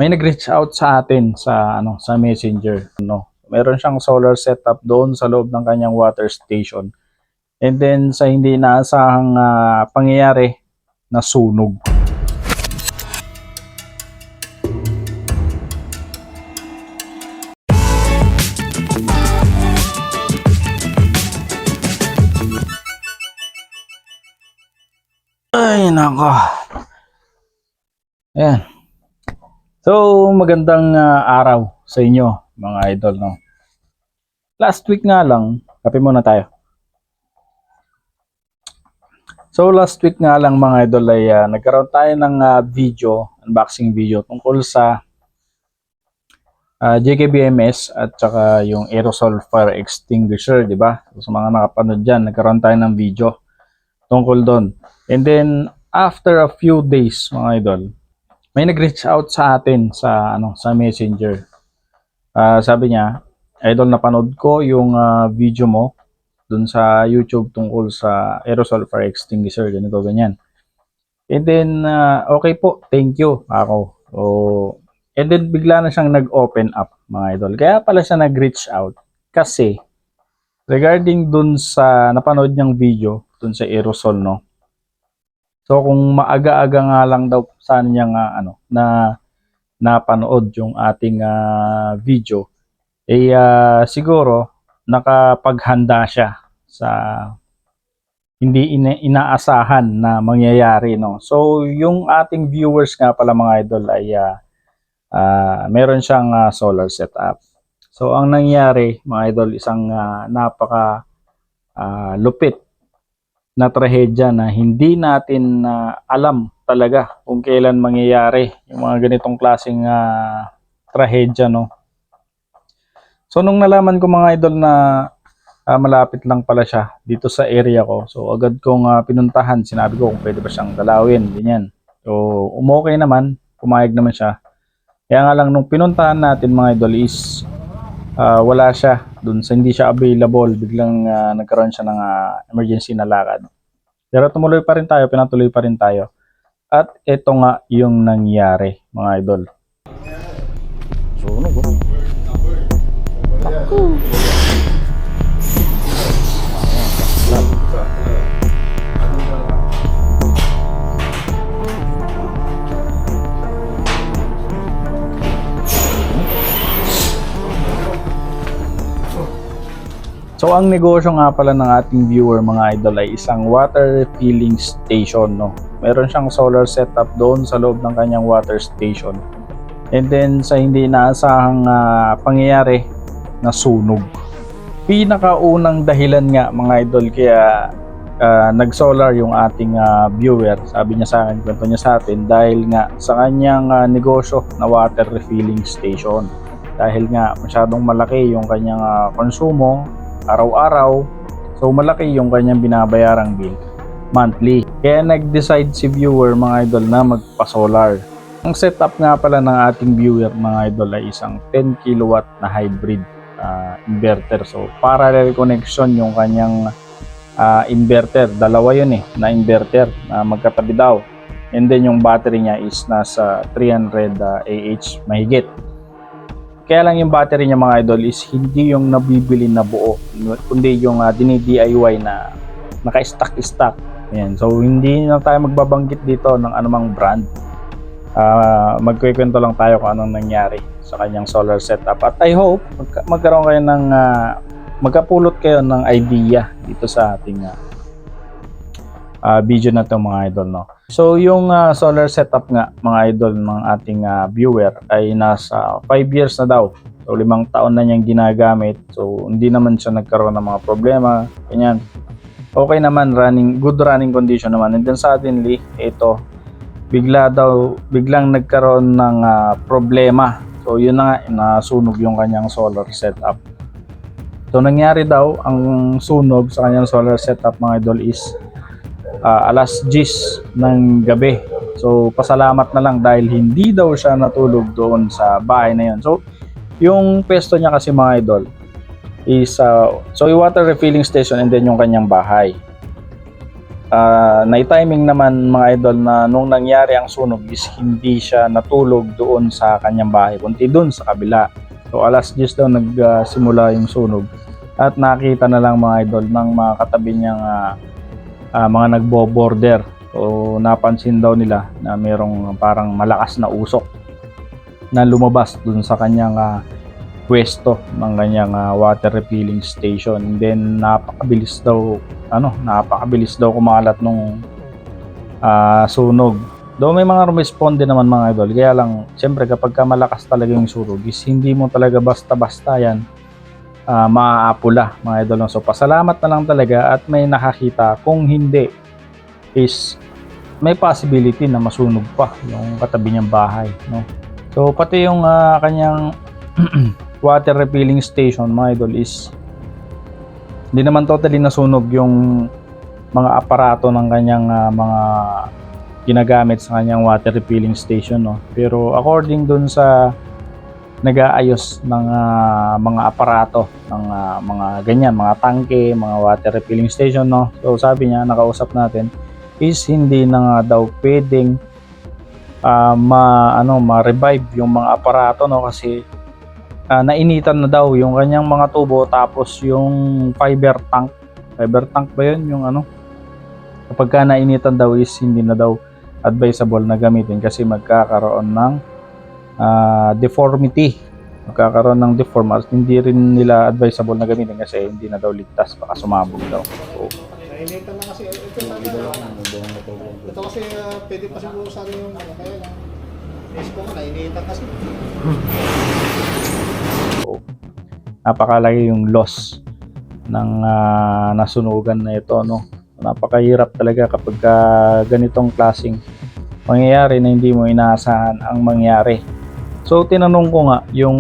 May nag-reach out sa atin sa Messenger, no. Meron siyang solar setup doon sa loob ng kanyang water station. And then sa hindi inaasahang pangyayari, nasunog. Ay, nako. Ayan. So, magandang araw sa inyo, mga idol, no. Last week nga lang, kape muna tayo. So, last week nga lang, mga idol, ay nagkaroon tayo ng unboxing video tungkol sa JKBMS at saka yung aerosol fire extinguisher, di ba? So, sa mga nakapanood dyan, nagkaroon tayo ng video tungkol doon. And then, after a few days, mga idol, may nag-reach out sa atin sa Messenger. Sabi niya, idol, napanood ko yung video mo dun sa YouTube tungkol sa aerosol fire extinguisher, ganito, ganyan. And then, okay po, thank you ako. And then, bigla na siyang nag-open up, mga idol. Kaya pala siya nag-reach out kasi regarding dun sa napanood niyang video dun sa aerosol, no. So, kung maaga-aga nga lang daw sana niya na napanood yung ating video, siguro nakapaghanda siya sa hindi inaasahan na mangyayari, no. So, yung ating viewers nga pala, mga idol, ay meron siyang solar setup. So, ang nangyari, mga idol, isang napaka lupit na trahedya na hindi natin alam talaga kung kailan mangyayari yung mga ganitong klaseng trahedya, no. So, nung nalaman ko, mga idol, na malapit lang pala siya dito sa area ko, so agad kong pinuntahan. Sinabi ko kung pwede ba siyang dalawin, ganyan. So, umokay naman, pumayag naman siya. Kaya nga lang, nung pinuntahan natin, mga idol, is wala siya dun, sa hindi siya available. Biglang nagkaroon siya ng emergency na lakad. Pero tumuloy pa rin tayo, pinatuloy pa rin tayo. At ito nga yung nangyari, mga idol. Sunog, oh. So, ang negosyo nga pala ng ating viewer, mga idol, ay isang water refilling station, no. Meron siyang solar setup doon sa loob ng kanyang water station. And then, sa hindi inaasahang pangyayari, nasunog. Pinakaunang dahilan nga, mga idol, kaya nag-solar yung ating viewer. Sabi niya sa akin, kwento niya sa atin, dahil nga sa kanyang negosyo na water refilling station. Dahil nga masyadong malaki yung kanyang konsumo araw-araw, so malaki yung kanyang binabayarang bill monthly. Kaya nag-decide si viewer, mga idol, na magpa-solar. Ang setup nga pala ng ating viewer, mga idol, ay isang 10 kilowatt na hybrid inverter. So parallel connection yung kanyang inverter. Dalawa yun na inverter na magkatabi daw. And then yung battery niya is nasa 300 AH mahigit. Kaya lang yung battery niya, mga idol, is hindi yung nabibili na buo, kundi yung dini-DIY na naka-stock. Ayan. So, hindi na tayo magbabanggit dito ng anumang brand. Magkikwento lang tayo kung anong nangyari sa kanyang solar setup. At I hope magkaroon kayo magkapulot kayo ng idea dito sa ating video na ito, mga idol, no. So, yung solar setup nga, mga idol, ng ating viewer ay nasa 5 years na daw. So, 5 taon na niyang ginagamit. So, hindi naman siya nagkaroon ng mga problema, ganyan. Okay naman, good running condition naman. And then suddenly, ito, biglang nagkaroon ng problema. So, yun na nga, nasunog yung kanyang solar setup. So, nangyari daw, ang sunog sa kanyang solar setup, mga idol, is alas 10 ng gabi. So, pasalamat na lang dahil hindi daw siya natulog doon sa bahay na yun. So, yung pwesto niya kasi, mga idol, is yung water refilling station and then yung kanyang bahay. na-timing naman mga idol na nung nangyari ang sunog is hindi siya natulog doon sa kanyang bahay, kundi doon sa kabila. So alas 10 daw nagsimula yung sunog at nakita na lang mga idol ng mga katabi niyang mga nagbo-border. So napansin daw nila na merong parang malakas na usok na lumabas doon sa kanyang pwesto ng kanyang water refilling station. And then napakabilis daw kumalat nung sunog. Though may mga responde naman mga idol, kaya lang siyempre kapag malakas talaga yung sunog is hindi mo talaga basta-basta yan maaapula mga idol. So pasalamat na lang talaga at may nakakita, kung hindi is may possibility na masunog pa yung katabi niyang bahay, no? So pati yung kanyang water refilling station mga idol is hindi naman totally nasunog yung mga aparato ng kanyang mga ginagamit sa kanyang water refilling station, no? Pero according dun sa nag-aayos ng mga aparato ng mga ganyan, mga tangke, mga water refilling station, no? So sabi niya, nakausap natin, is hindi na nga daw pwedeng ma-revive yung mga aparato, no? Kasi nainitan na daw yung kanyang mga tubo, tapos yung fiber tank ba yun, yung kapag ka nainitan daw is hindi na daw advisable na gamitin kasi magkakaroon ng deformity, hindi rin nila advisable na gamitin kasi hindi na daw ligtas, baka sumabog daw. So, nainitan na kasi ito kasi pwede pa siguro sa yung kaya lang Facebook na nainitan kasi. So, napakalaki yung loss ng nasunugan na ito, no? Napakahirap talaga kapag ganitong klaseng mangyayari na hindi mo inaasahan ang mangyari. So tinanong ko nga yung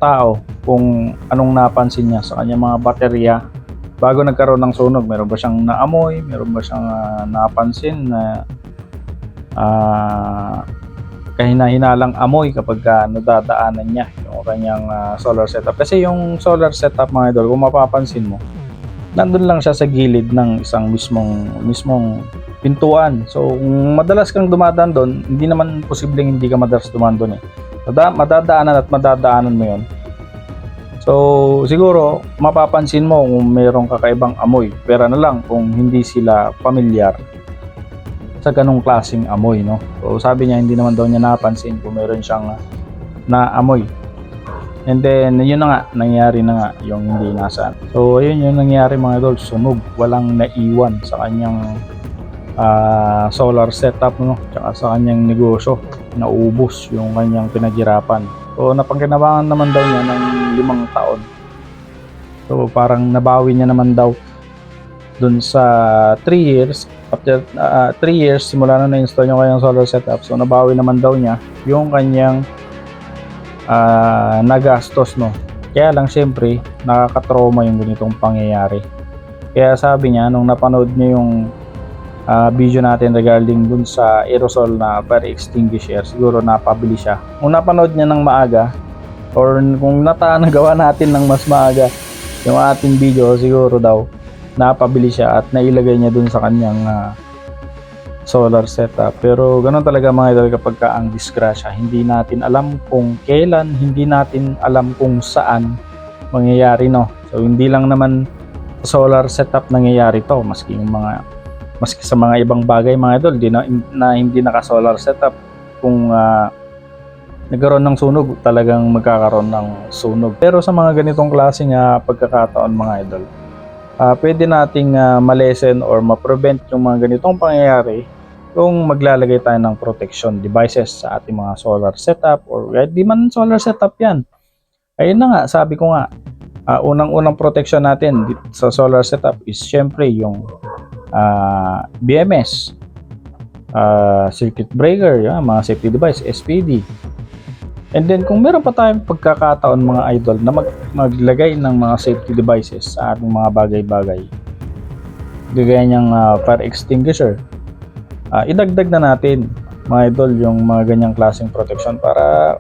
tao kung anong napansin niya sa kanyang mga baterya bago nagkaroon ng sunog. Meron ba siyang naamoy, meron ba siyang napansin na kahina-hinalang amoy kapag nadadaanan niya yung kanyang solar setup. Kasi yung solar setup mga idol, kung mapapansin mo, nandun lang siya sa gilid ng isang mismong pintuan. So kung madalas kang dumadaan doon, hindi naman posibleng hindi ka madalas dumaan doon eh. Madadaanan mo yon. So siguro mapapansin mo kung mayroong kakaibang amoy, pero na lang kung hindi sila pamilyar sa ganong klaseng amoy, no? So sabi niya hindi naman daw niya napansin kung meron siyang naamoy. And then yun na nga, nangyari na nga yung hindi inaasahan. So ayun yung nangyari mga idol, sunog, walang naiwan sa kanyang solar setup, no? Tsaka sa kanyang negosyo, naubos yung kanyang pinaghirapan. So napagkinabangan naman daw niya ng 5 taon. So parang nabawi niya naman daw dun sa 3 years. After 3 years simula na na-install yung kanyang solar setup, so nabawi naman daw niya yung kanyang nagastos, no? Kaya lang syempre nakakatrauma yung ganitong pangyayari. Kaya sabi niya nung napanood niya yung video natin regarding dun sa aerosol na fire extinguisher, siguro napabili siya. Kung napanood niya ng maaga or kung nagawa natin ng mas maaga yung ating video, siguro daw napabili siya at nailagay niya dun sa kanyang solar setup. Pero ganoon talaga mga idol kapag ang disgrasya, hindi natin alam kung kailan, hindi natin alam kung saan mangyayari, no? So hindi lang naman sa solar setup nangyayari to, maski sa mga ibang bagay mga idol hindi naka-solar setup, kung nagkaroon ng sunog, talagang magkakaroon ng sunog. Pero sa mga ganitong klaseng pagkakataon mga idol, pwede nating ma-lessen or ma-prevent yung mga ganitong pangyayari kung maglalagay tayo ng protection devices sa ating mga solar setup, or di man solar setup yan. Ayun na nga, sabi ko nga, unang protection natin sa solar setup is syempre yung BMS, circuit breaker, mga safety device, SPD. And then kung meron pa tayong pagkakataon mga idol na maglagay ng mga safety devices sa ating mga bagay-bagay, gaya niyang fire extinguisher, idagdag na natin mga idol yung mga ganyang klaseng protection para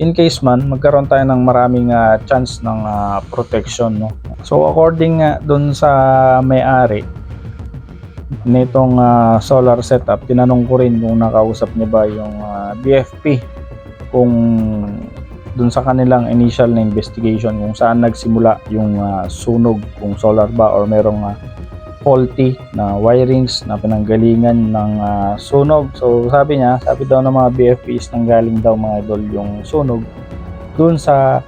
in case man magkaroon tayo ng maraming chance ng protection, no? So according dun sa may-ari, nitong solar setup, tinanong ko rin kung nakausap niya ba yung BFP, kung dun sa kanilang initial na investigation kung saan nagsimula yung sunog, kung solar ba or merong faulty na wirings na pinanggalingan ng sunog. So sabi daw ng mga BFP is nanggaling daw mga idol yung sunog dun sa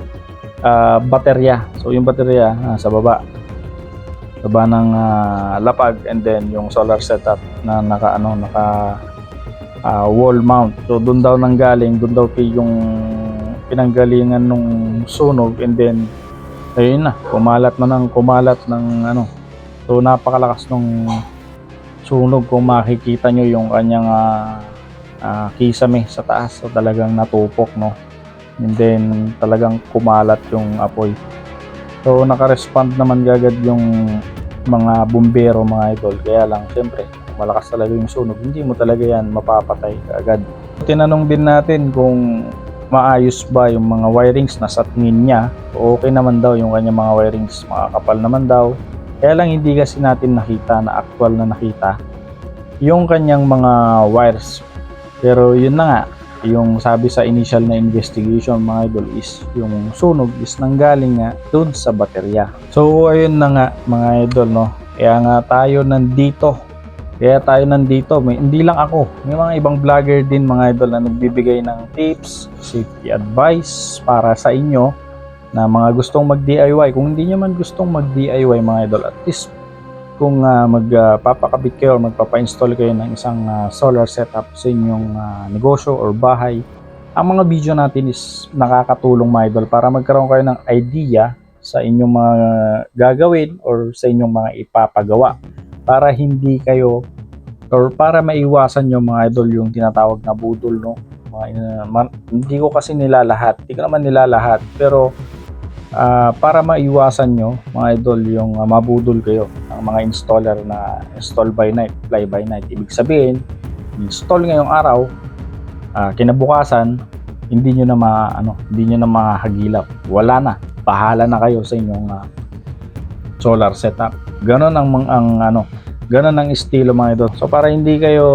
baterya. So yung baterya sa baba ng lapag, and then yung solar setup na naka wall mount. So doon daw nanggaling, doon daw yung pinanggalingan nung sunog, and then ayun na, kumalat ng so napakalakas nung sunog. Kung makikita nyo yung kanyang kisame sa taas, so talagang natupok, no, and then talagang kumalat yung apoy. So naka-respond naman agad yung mga bumbero mga idol, kaya lang siyempre malakas talaga yung sunog, hindi mo talaga yan mapapatay agad. Tinanong din natin kung maayos ba yung mga wirings na sa tingin niya. Okay naman daw yung kanyang mga wirings, makakapal naman daw, kaya lang hindi kasi natin nakita na actual na nakita yung kanyang mga wires. Pero yun na nga, yung sabi sa initial na investigation mga idol is yung sunog is nanggaling nga dun sa baterya. So ayun na nga mga idol, no, kaya tayo nandito, hindi lang ako, may mga ibang vlogger din mga idol na nagbibigay ng tips, safety advice para sa inyo na mga gustong mag DIY. Kung hindi nyo man gustong mag DIY mga idol, at least kung magpapakabit kayo o magpapa-install kayo ng isang solar setup sa inyong negosyo or bahay, ang mga video natin is nakakatulong mga idol para magkaroon kayo ng idea sa inyong mga gagawin or sa inyong mga ipapagawa, para hindi kayo or para maiwasan nyo mga idol yung tinatawag na budol, no. Hindi ko kasi nilalahat, pero para maiwasan nyo mga idol yung mabudol kayo ng mga installer na install by night, fly by night. Ibig sabihin, install ngayong araw, kinabukasan hindi nyo na mahagilap, wala na, bahala na kayo sa inyong solar setup. Ganon ang estilo mga idol. So para hindi kayo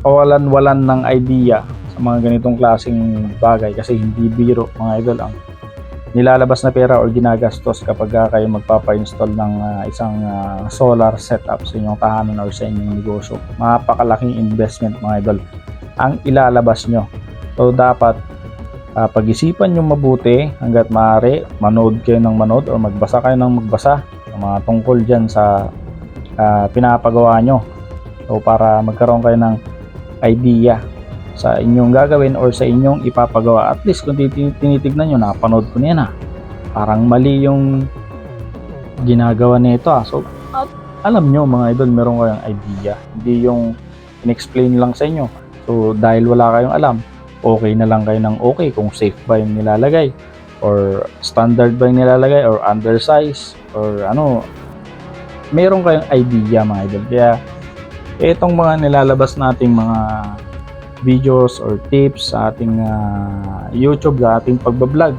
kawalan-walan ng idea sa mga ganitong klaseng bagay, kasi hindi biro mga idol ang nilalabas na pera or ginagastos kapag kayo magpapa-install ng isang solar setup sa inyong tahanan or sa inyong negosyo. Napakalaking investment mga idol ang ilalabas nyo. So dapat pag-isipan nyo mabuti, hanggat maaari manood kayo ng manood or magbasa kayo ng magbasa ng mga tungkol dyan sa pinapagawa nyo. So para magkaroon kayo ng idea sa inyong gagawin or sa inyong ipapagawa. At least kung tinitignan nyo, napanood ko niya parang mali yung ginagawa nito. So alam nyo mga idol, meron kayong idea, hindi yung in-explain lang sa inyo. So dahil wala kayong alam, okay na lang kayo ng okay kung safe ba yung nilalagay or standard ba yung nilalagay or undersize or meron kayong idea mga idol. Kaya itong mga nilalabas nating mga videos or tips sa ating YouTube, sa ating pagbablog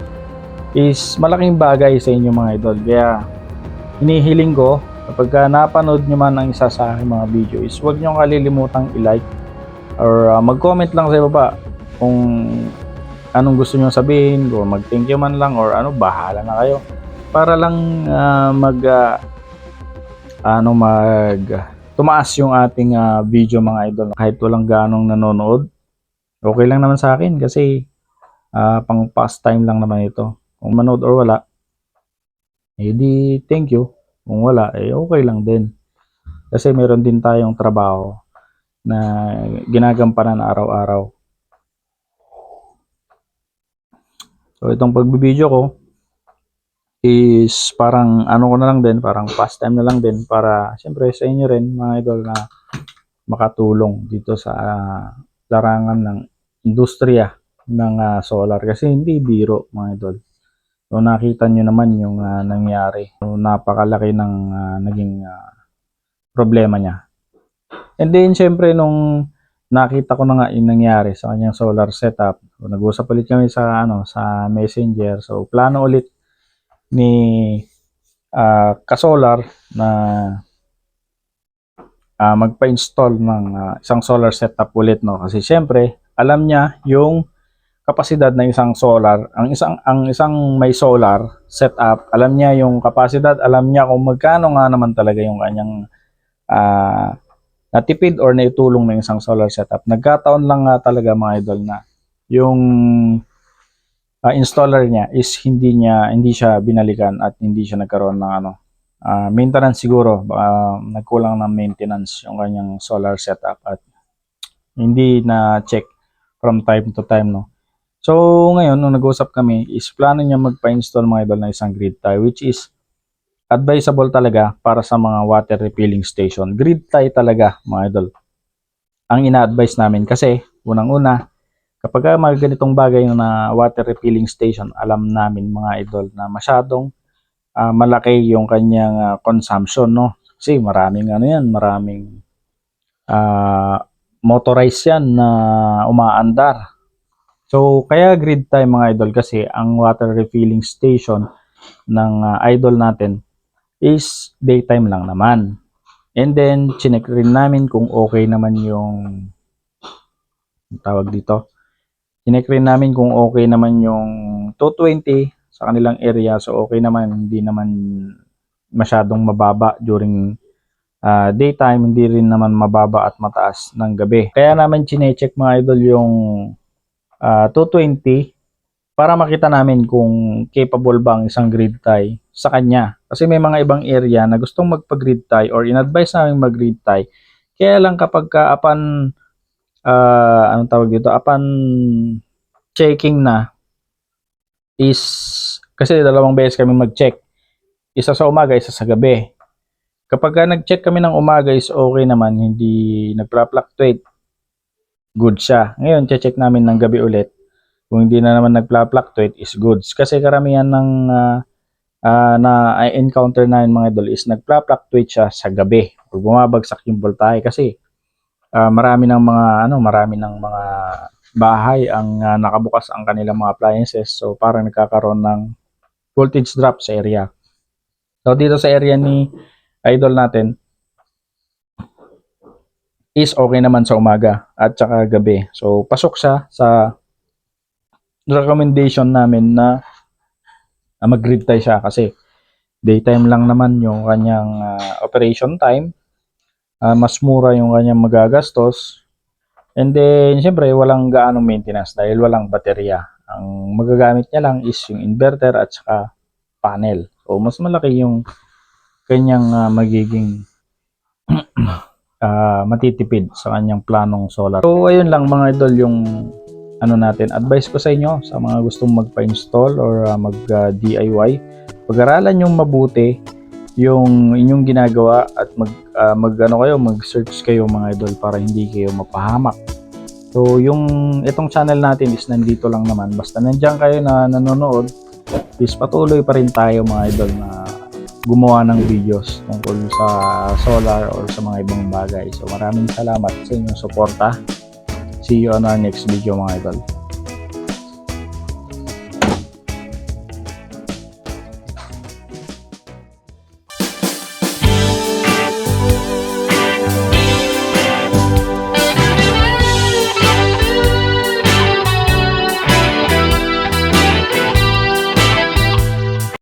is malaking bagay sa inyo mga idol. Kaya hinihiling ko, kapag napanood nyo man ang isa sa aking mga video, is huwag nyo kalilimutang i-like or mag-comment lang sa baba kung anong gusto nyo sabihin, o mag-thank you man lang or bahala na kayo, para lang tumaas yung ating video mga idol. Kahit walang ganong nanonood, okay lang naman sa akin, kasi pang pastime lang naman ito. Kung manood or wala, di thank you. Kung wala, okay lang din, kasi meron din tayong trabaho na ginagampanan araw-araw. So itong pagbibideo ko is parang ko na lang din, parang pastime na lang din, para siyempre sa inyo rin mga idol na makatulong dito sa larangan ng industriya ng solar, kasi hindi biro mga idol. So nakita nyo naman yung nangyari. So, napakalaki ng naging problema niya. And then syempre nung nakita ko na nga yung nangyari sa kanyang solar setup, so, nag-usap ulit kami sa sa Messenger. So plano ulit ni Kasolar na magpa-install ng isang solar setup ulit, no? Kasi syempre, alam niya yung kapasidad ng isang solar, ang isang may solar setup, alam niya yung kapasidad, alam niya kung magkano nga naman talaga yung kanyang natipid or naitulong ng isang solar setup. Nagkataon lang nga talaga mga idol na yung installer niya is hindi siya binalikan at hindi siya nagkaroon ng maintenance siguro, nagkulang ng maintenance yung kanyang solar setup at hindi na check from time to time, no. So ngayon nung nag-usap kami is plano niya magpa-install mga idol ng isang grid tie, which is advisable talaga para sa mga water refilling station. Grid tie talaga mga idol ang ina-advise namin kasi unang-una kapag mga ganitong bagay na water refilling station, alam namin mga idol na masyadong malaki yung kanyang consumption, no? Kasi maraming motorized yan na umaandar. So kaya grid tie mga idol kasi ang water refilling station ng idol natin is daytime lang naman. And then chinek rin namin kung okay naman yung tawag dito. Chinek rin namin kung okay naman yung 220 sa kanilang area. So okay naman, hindi naman masyadong mababa during daytime, hindi rin naman mababa at mataas ng gabi. Kaya naman chinecheck mga idol yung 220 para makita namin kung capable ba ang isang grid tie sa kanya. Kasi may mga ibang area na gustong magpa-grid tie or in-advise namin mag-grid tie. Kaya lang kapag upon anong tawag dito, upon checking na is kasi dalawang beses kami mag-check. Isa sa umaga, isa sa gabi. Kapag nag-check kami ng umaga is okay naman, hindi nagpla-fluctuate, good siya. Ngayon, check namin ng gabi ulit. Kung hindi na naman nagpla-fluctuate is goods. Kasi karamihan ng na-encounter namin mga idol is nagpla-fluctuate siya sa gabi. O bumabagsak yung voltahe kasi marami ng mga bahay ang nakabukas ang kanilang mga appliances. So parang nagkakaroon ng voltage drop sa area. So dito sa area ni idol natin is okay naman sa umaga at saka gabi. So pasok siya sa recommendation namin na mag-grid tie siya kasi daytime lang naman yung kanyang operation time. Mas mura yung kanyang magagastos. And then, siyempre, walang gaanong maintenance dahil walang baterya. Ang magagamit niya lang is yung inverter at saka panel. So, mas malaki yung kanyang magiging matitipid sa kanyang planong solar. So, ayun lang mga idol yung advice ko sa inyo sa mga gustong magpa-install or mag-DIY. Pag-aralan yung mabuti yung inyong ginagawa at mag-search kayo mga idol para hindi kayo mapahamak. So, itong channel natin is nandito lang naman. Basta nandiyan kayo na nanonood, is patuloy pa rin tayo mga idol na gumawa ng videos tungkol sa solar or sa mga ibang bagay. So, maraming salamat sa inyong suporta. See you on our next video mga idol.